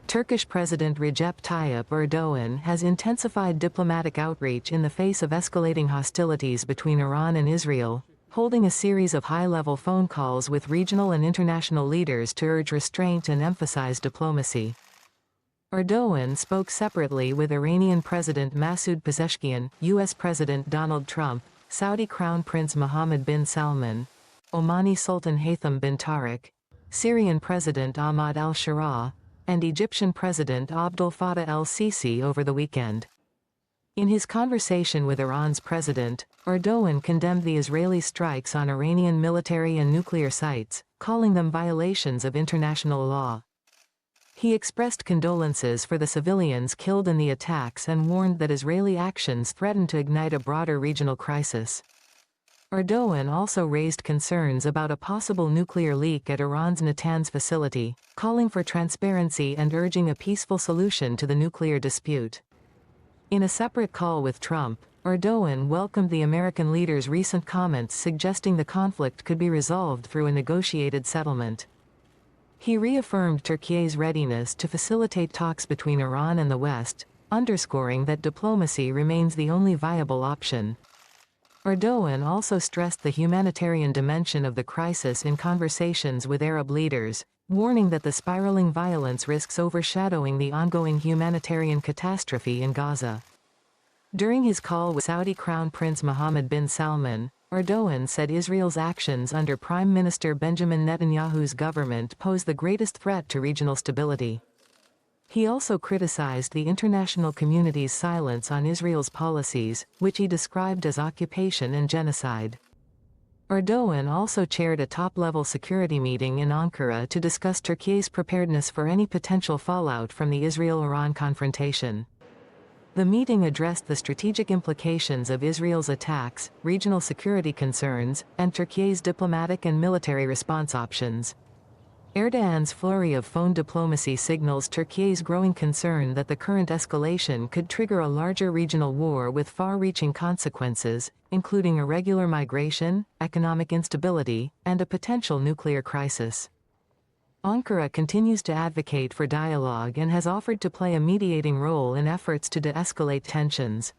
Turkish President Recep Tayyip Erdoğan has intensified diplomatic outreach in the face of escalating hostilities between Iran and Israel, holding a series of high-level phone calls with regional and international leaders to urge restraint and emphasize diplomacy. Erdoğan spoke separately with Iranian President Masoud Pezeshkian, U.S. President Donald Trump, Saudi Crown Prince Mohammed bin Salman, Omani Sultan Haytham bin Tariq, Syrian President Ahmad al-Sharaa, and Egyptian President Abdel Fattah el-Sisi over the weekend. In his conversation with Iran's president, Erdoğan condemned the Israeli strikes on Iranian military and nuclear sites, calling them violations of international law. He expressed condolences for the civilians killed in the attacks and warned that Israeli actions threaten to ignite a broader regional crisis. Erdoğan also raised concerns about a possible nuclear leak at Iran's Natanz facility, calling for transparency and urging a peaceful solution to the nuclear dispute. In a separate call with Trump, Erdoğan welcomed the American leader's recent comments suggesting the conflict could be resolved through a negotiated settlement. He reaffirmed Turkey's readiness to facilitate talks between Iran and the West, underscoring that diplomacy remains the only viable option. Erdoğan also stressed the humanitarian dimension of the crisis in conversations with Arab leaders, warning that the spiraling violence risks overshadowing the ongoing humanitarian catastrophe in Gaza. During his call with Saudi Crown Prince Mohammed bin Salman, Erdoğan said Israel's actions under Prime Minister Benjamin Netanyahu's government pose the greatest threat to regional stability. He also criticized the international community's silence on Israel's policies, which he described as occupation and genocide. Erdoğan also chaired a top-level security meeting in Ankara to discuss Turkey's preparedness for any potential fallout from the Israel-Iran confrontation. The meeting addressed the strategic implications of Israel's attacks, regional security concerns, and Turkey's diplomatic and military response options. Erdoğan's flurry of phone diplomacy signals Turkey's growing concern that the current escalation could trigger a larger regional war with far-reaching consequences, including irregular migration, economic instability, and a potential nuclear crisis. Ankara continues to advocate for dialogue and has offered to play a mediating role in efforts to de-escalate tensions,